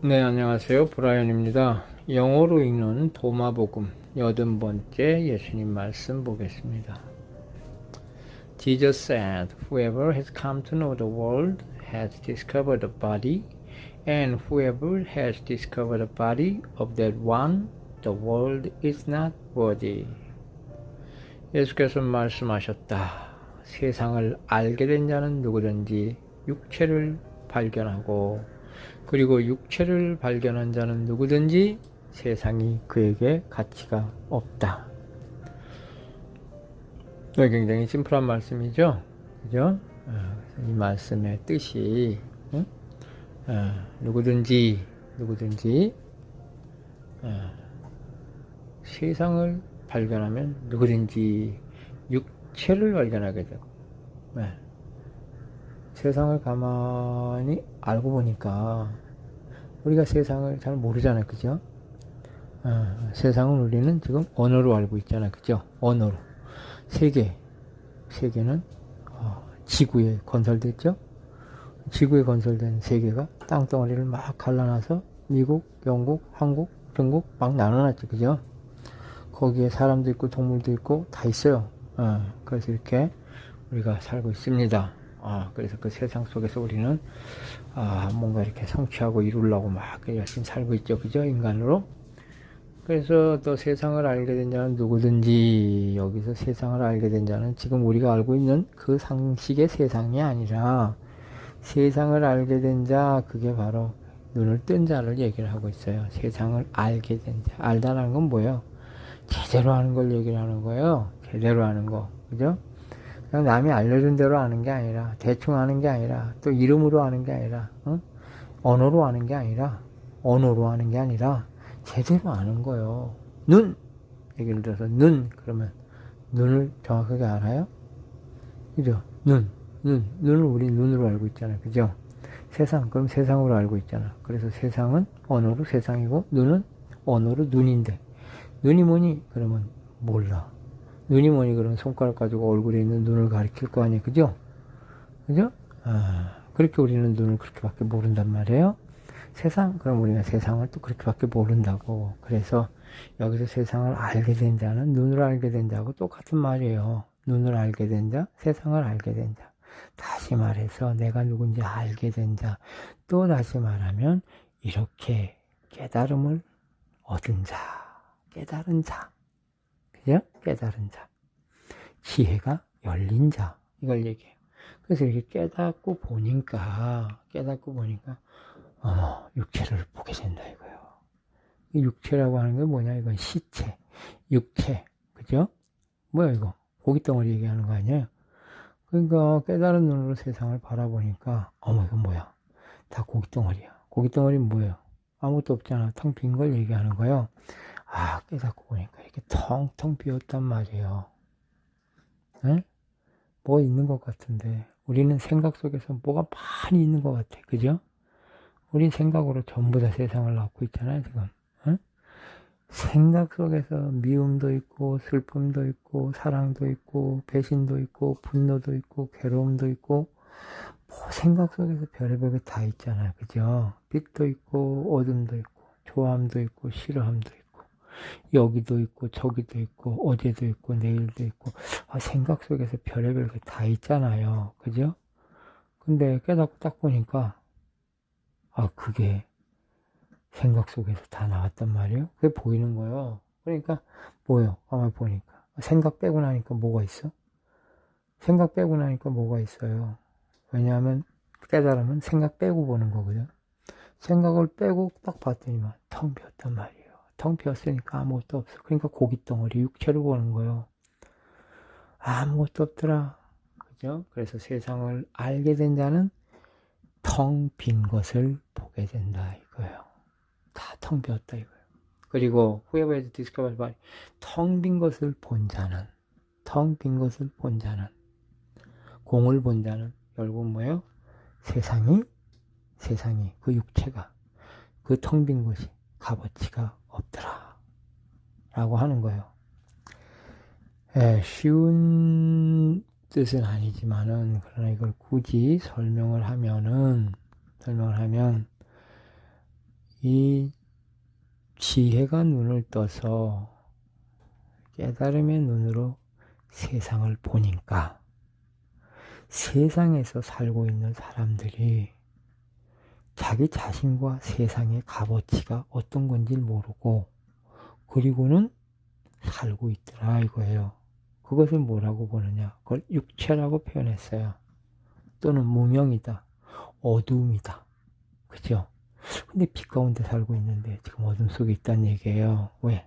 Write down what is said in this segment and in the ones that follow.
네, 안녕하세요. 브라이언입니다. 영어로 읽는 도마복음 80번째 예수님 말씀 보겠습니다. Jesus said, Whoever has come to know the world has discovered the body, and whoever has discovered the body of that one, the world is not worthy. 예수께서 말씀하셨다. 세상을 알게 된 자는 누구든지 육체를 발견하고 그리고 육체를 발견한 자는 누구든지 세상이 그에게 가치가 없다. 굉장히 심플한 말씀이죠. 그죠? 이 말씀의 뜻이 누구든지 세상을 발견하면 누구든지 육체를 발견하게 되고 세상을 가만히 알고 보니까 우리가 세상을 잘 모르잖아요. 그죠? 세상은 우리는 지금 언어로 알고 있잖아요. 그죠? 언어로. 세계는 지구에 건설됐죠? 지구에 건설된 세계가 땅덩어리를 막 갈라놔서 미국, 영국, 한국, 중국 막 나눠놨죠. 그죠? 거기에 사람도 있고 동물도 있고 다 있어요. 그래서 이렇게 우리가 살고 있습니다. 그래서 그 세상 속에서 우리는 뭔가 이렇게 성취하고 이루려고 막 열심히 살고 있죠. 그죠? 인간으로. 그래서 또 세상을 알게 된 자는 누구든지, 여기서 세상을 알게 된 자는 지금 우리가 알고 있는 그 상식의 세상이 아니라 세상을 알게 된 자, 그게 바로 눈을 뜬 자를 얘기를 하고 있어요. 세상을 알게 된 자. 알다라는 건 뭐예요? 제대로 아는 걸 얘기를 하는 거예요. 제대로 아는 거. 그죠? 그냥 남이 알려준 대로 아는 게 아니라, 대충 아는 게 아니라, 또 이름으로 아는 게 아니라, 언어로 아는 게 아니라, 언어로 아는 게 아니라, 제대로 아는 거예요. 예를 들어서 그러면 눈을 정확하게 알아요? 그죠? 눈을 우리 눈으로 알고 있잖아요. 그죠? 그럼 세상으로 알고 있잖아. 그래서 세상은 언어로 세상이고, 눈은 언어로 눈인데, 눈이 뭐니? 그러면 몰라. 눈이 뭐니? 그러면 손가락 가지고 얼굴에 있는 눈을 가리킬 거 아니에요. 그죠? 그죠? 그렇게 우리는 눈을 그렇게밖에 모른단 말이에요. 그럼 우리가 세상을 또 그렇게밖에 모른다고. 그래서 여기서 세상을 알게 된 자는 눈을 알게 된 자하고 똑같은 말이에요. 눈을 알게 된 자, 세상을 알게 된 자. 다시 말해서 내가 누군지 알게 된 자. 또 다시 말하면 이렇게 깨달음을 얻은 자, 깨달은 자. 그죠? 깨달은 자. 지혜가 열린 자. 이걸 얘기해요. 그래서 이렇게 깨닫고 보니까, 육체를 보게 된다 이거예요. 이 육체라고 하는 게 뭐냐? 이건 시체, 육체. 그죠? 뭐야 이거? 고깃덩어리 얘기하는 거 아니에요? 그러니까 깨달은 눈으로 세상을 바라보니까, 이건 뭐야? 다 고깃덩어리야. 고깃덩어리는 뭐예요? 아무것도 없잖아. 텅 빈 걸 얘기하는 거예요. 깨닫고 보니까 이렇게 텅텅 비었단 말이에요. 응? 뭐 있는 것 같은데, 우리는 생각 속에서 뭐가 많이 있는 것 같아. 그죠? 우린 생각으로 전부 다 세상을 낳고 있잖아요, 지금. 응? 생각 속에서 미움도 있고, 슬픔도 있고, 사랑도 있고, 배신도 있고, 분노도 있고, 괴로움도 있고, 생각 속에서 별의별 게 다 있잖아요, 그죠? 빛도 있고, 어둠도 있고, 좋아함도 있고, 싫어함도 있고, 여기도 있고, 저기도 있고, 어제도 있고, 내일도 있고, 생각 속에서 별의별 게 다 있잖아요, 그죠? 근데 깨닫고 딱 보니까, 그게 생각 속에서 다 나왔단 말이에요. 그게 보이는 거예요. 그러니까 뭐예요? 가만히 보니까 생각 빼고 나니까 뭐가 있어? 생각 빼고 나니까 뭐가 있어요? 왜냐하면 깨달으면 생각 빼고 보는 거거든. 생각을 빼고 딱 봤더니만 텅 비었단 말이에요. 텅 비었으니까 아무것도 없어. 그러니까 고깃덩어리 육체를 보는 거예요. 아무것도 없더라. 그죠? 그래서 세상을 알게 된 자는 텅 빈 것을 보게 된다 이거예요. 다 텅 비었다 이거예요. 그리고 whoever has discovered by 텅 빈 것을 본 자는, 공을 본 자는 결국 뭐예요? 세상이 그 육체가 그 텅 빈 것이 값어치가 없더라 라고 하는 거예요. 쉬운 뜻은 아니지만은, 그러나 이걸 굳이 설명을 하면 이 지혜가 눈을 떠서 깨달음의 눈으로 세상을 보니까 세상에서 살고 있는 사람들이 자기 자신과 세상의 값어치가 어떤 건지 모르고 그리고는 살고 있더라 이거예요. 그것을 뭐라고 보느냐? 그걸 육체라고 표현했어요. 또는 무명이다. 어두움이다. 그죠? 근데 빛 가운데 살고 있는데 지금 어둠 속에 있다는 얘기예요. 왜?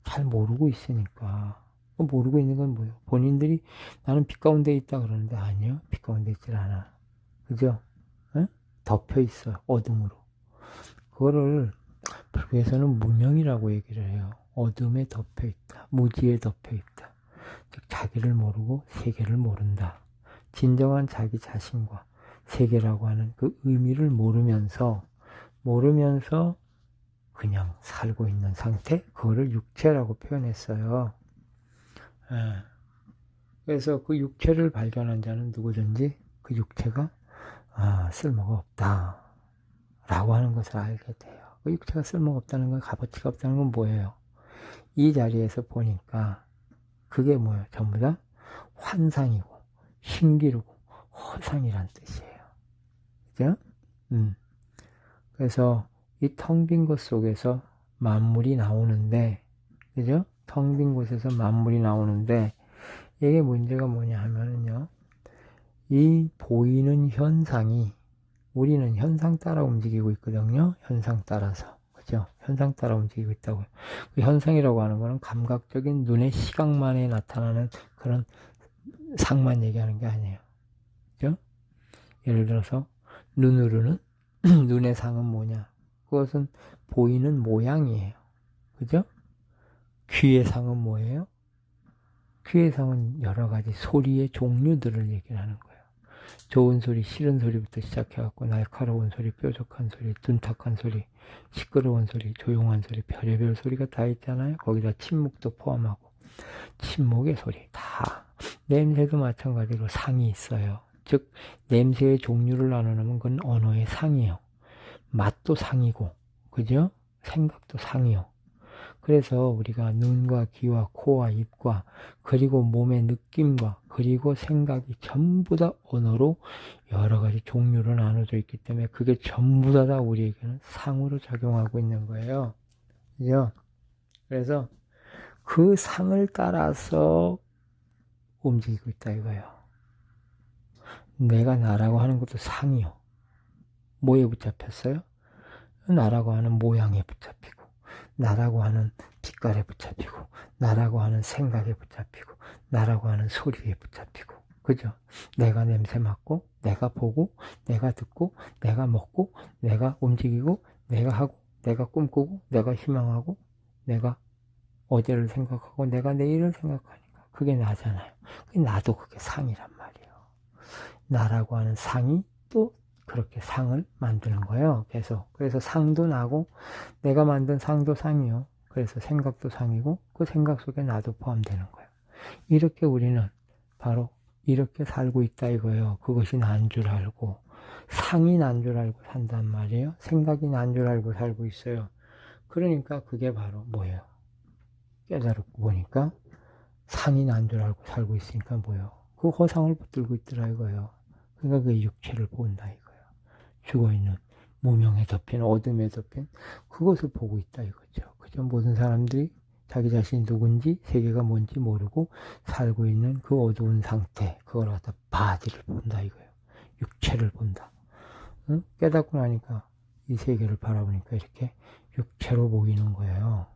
잘 모르고 있으니까. 모르고 있는 건 뭐예요? 본인들이 나는 빛 가운데 있다 그러는데 아니요. 빛 가운데 있질 않아. 그죠? 응? 덮여 있어요. 어둠으로. 그거를 불교에서는 무명이라고 얘기를 해요. 어둠에 덮여 있다. 무지에 덮여 있다. 즉 자기를 모르고 세계를 모른다. 진정한 자기 자신과 세계라고 하는 그 의미를 모르면서 그냥 살고 있는 상태, 그거를 육체라고 표현했어요. 예. 그래서 그 육체를 발견한 자는 누구든지 그 육체가 쓸모가 없다 라고 하는 것을 알게 돼요. 그 육체가 쓸모가 없다는 건, 값어치가 없다는 건 뭐예요? 이 자리에서 보니까 그게 뭐예요? 전부 다 환상이고 신기루고 허상이란 뜻이에요. 그죠? 그래서 이 텅 빈 곳 속에서 만물이 나오는데, 그죠? 텅 빈 곳에서 만물이 나오는데, 이게 문제가 뭐냐 하면은요, 이 보이는 현상이, 우리는 현상 따라 움직이고 있거든요. 현상 따라서. 그죠? 현상 따라 움직이고 있다고요. 그 현상이라고 하는 거는 감각적인 눈의 시각만에 나타나는 그런 상만 얘기하는 게 아니에요. 그죠? 예를 들어서, 눈으로는, 눈의 상은 뭐냐? 그것은 보이는 모양이에요. 그죠? 귀의 상은 뭐예요? 귀의 상은 여러 가지 소리의 종류들을 얘기를 하는 거예요. 좋은 소리, 싫은 소리부터 시작해갖고 날카로운 소리, 뾰족한 소리, 둔탁한 소리, 시끄러운 소리, 조용한 소리, 별의별 소리가 다 있잖아요. 거기다 침묵도 포함하고 침묵의 소리 다. 냄새도 마찬가지로 상이 있어요. 즉 냄새의 종류를 나누면 그건 언어의 상이에요. 맛도 상이고, 그죠? 생각도 상이요. 그래서 우리가 눈과 귀와 코와 입과 그리고 몸의 느낌과 그리고 생각이 전부 다 언어로 여러 가지 종류로 나눠져 있기 때문에 그게 전부 다 우리에게는 상으로 작용하고 있는 거예요. 그죠? 그래서 그 상을 따라서 움직이고 있다 이거예요. 내가 나라고 하는 것도 상이요. 뭐에 붙잡혔어요? 나라고 하는 모양에 붙잡히고, 나라고 하는 빛깔에 붙잡히고, 나라고 하는 생각에 붙잡히고, 나라고 하는 소리에 붙잡히고, 그죠? 내가 냄새 맡고, 내가 보고, 내가 듣고, 내가 먹고, 내가 움직이고, 내가 하고, 내가 꿈꾸고, 내가 희망하고, 내가 어제를 생각하고, 내가 내일을 생각하니까 그게 나잖아요. 나도 그게 상이란 말이에요. 나라고 하는 상이 또 그렇게 상을 만드는 거예요. 계속. 그래서 상도 나고 내가 만든 상도 상이요. 그래서 생각도 상이고 그 생각 속에 나도 포함되는 거예요. 이렇게 우리는 바로 이렇게 살고 있다 이거예요. 그것이 난 줄 알고 상이 난 줄 알고 산단 말이에요. 생각이 난 줄 알고 살고 있어요. 그러니까 그게 바로 뭐예요? 깨달고 보니까 상이 난 줄 알고 살고 있으니까 뭐예요? 그 허상을 붙들고 있더라 이거예요. 그러니까 그 육체를 본다 이거예요. 죽어있는 무명에 덮인 어둠에 덮인 그것을 보고 있다 이거죠. 그죠? 모든 사람들이 자기 자신이 누군지 세계가 뭔지 모르고 살고 있는 그 어두운 상태, 그걸 갖다 바디를 본다 이거예요. 육체를 본다. 응? 깨닫고 나니까 이 세계를 바라보니까 이렇게 육체로 보이는 거예요.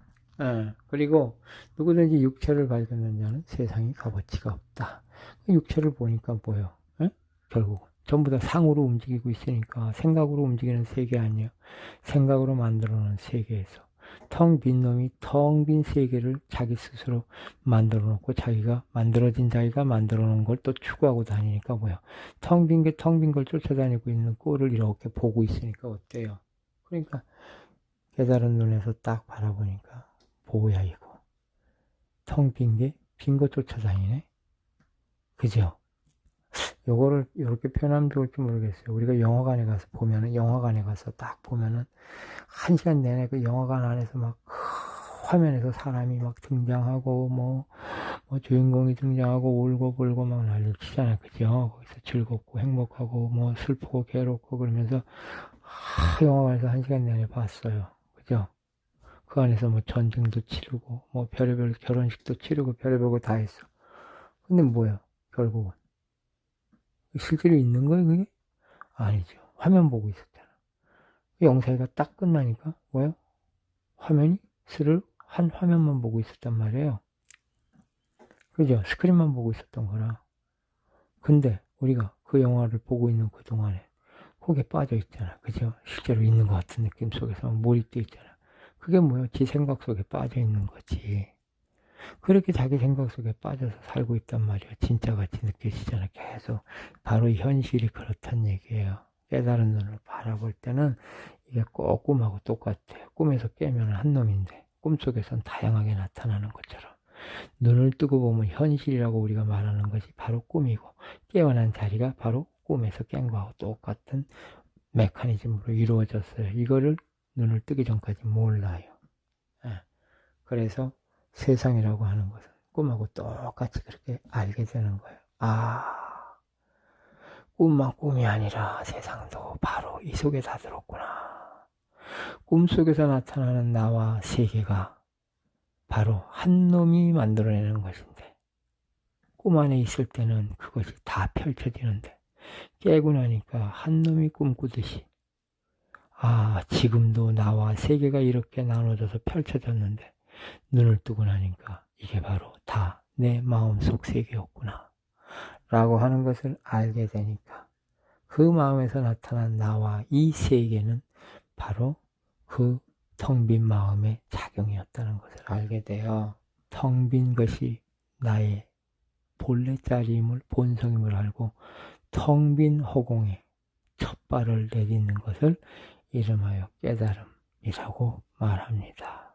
그리고 누구든지 육체를 발견한 자는 세상에 값어치가 없다. 육체를 보니까 뭐예요? 결국 전부 다 상으로 움직이고 있으니까 생각으로 움직이는 세계 아니에요. 생각으로 만들어 놓은 세계에서 텅 빈 놈이 텅 빈 세계를 자기 스스로 만들어 놓고 자기가 만들어진 자기가 만들어 놓은 걸 또 추구하고 다니니까 뭐야. 텅 빈 걸 쫓아다니고 있는 꼴을 이렇게 보고 있으니까 어때요? 그러니까 깨달은 눈에서 딱 바라보니까 뭐야 이거. 텅 빈 게 빈 거 쫓아다니네. 그죠? 요거를 이렇게 표현하면 좋을지 모르겠어요. 우리가 영화관에 가서 보면은, 영화관에 가서 딱 보면은, 1시간 내내 그 영화관 안에서 막, 화면에서 사람이 막 등장하고, 뭐 주인공이 등장하고, 울고 불고 막 난리 치잖아요. 그죠? 거기서 즐겁고 행복하고, 뭐 슬프고 괴롭고 그러면서, 영화관에서 1시간 내내 봤어요. 그죠? 그 안에서 뭐 전쟁도 치르고, 뭐 별의별 결혼식도 치르고, 별의별 거 다 했어. 근데 뭐야, 결국은. 실제로 있는 거예요, 그게? 아니죠. 화면 보고 있었잖아. 영상이 딱 끝나니까, 뭐야? 화면이 스르륵 한 화면만 보고 있었단 말이에요. 그죠? 스크린만 보고 있었던 거라. 근데 우리가 그 영화를 보고 있는 그 동안에 거기에 빠져 있잖아. 그죠? 실제로 있는 것 같은 느낌 속에서 몰입돼 있잖아. 그게 뭐야? 지 생각 속에 빠져 있는 거지. 그렇게 자기 생각 속에 빠져서 살고 있단 말이야. 진짜 같이 느껴지잖아. 계속. 바로 현실이 그렇단 얘기예요. 깨달은 눈으로 바라볼 때는 이게 꼭 꿈하고 똑같아요. 꿈에서 깨면 한 놈인데 꿈속에선 다양하게 나타나는 것처럼 눈을 뜨고 보면 현실이라고 우리가 말하는 것이 바로 꿈이고 깨어난 자리가 바로 꿈에서 깬 거하고 똑같은 메커니즘으로 이루어졌어요. 이거를 눈을 뜨기 전까지 몰라요. 그래서 세상이라고 하는 것은 꿈하고 똑같이 그렇게 알게 되는 거예요. 꿈만 꿈이 아니라 세상도 바로 이 속에 다 들었구나. 꿈속에서 나타나는 나와 세계가 바로 한 놈이 만들어내는 것인데 꿈 안에 있을 때는 그것이 다 펼쳐지는데 깨고 나니까 한 놈이 꿈꾸듯이 지금도 나와 세계가 이렇게 나눠져서 펼쳐졌는데 눈을 뜨고 나니까 이게 바로 다 내 마음속 세계였구나 라고 하는 것을 알게 되니까 그 마음에서 나타난 나와 이 세계는 바로 그 텅 빈 마음의 작용이었다는 것을 알게 돼요. 텅 빈 것이 나의 본래 자리임을, 본성임을 알고 텅 빈 허공에 첫 발을 내딛는 것을 이름하여 깨달음이라고 말합니다.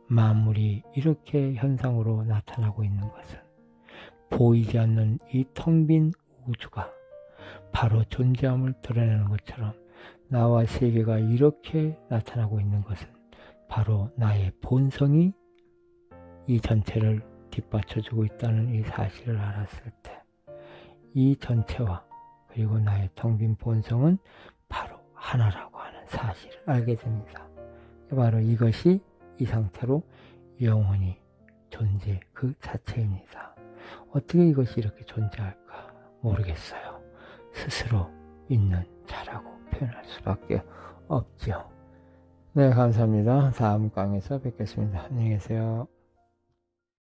만물이 이렇게 현상으로 나타나고 있는 것은 보이지 않는 이 텅 빈 우주가 바로 존재함을 드러내는 것처럼 나와 세계가 이렇게 나타나고 있는 것은 바로 나의 본성이 이 전체를 뒷받쳐주고 있다는 이 사실을 알았을 때 이 전체와 그리고 나의 텅 빈 본성은 바로 하나라고 하는 사실을 알게 됩니다. 바로 이것이 이 상태로 영원히 존재 그 자체입니다. 어떻게 이것이 이렇게 존재할까 모르겠어요. 스스로 있는 자라고 표현할 수밖에 없죠. 네, 감사합니다. 다음 강에서 뵙겠습니다. 안녕히 계세요.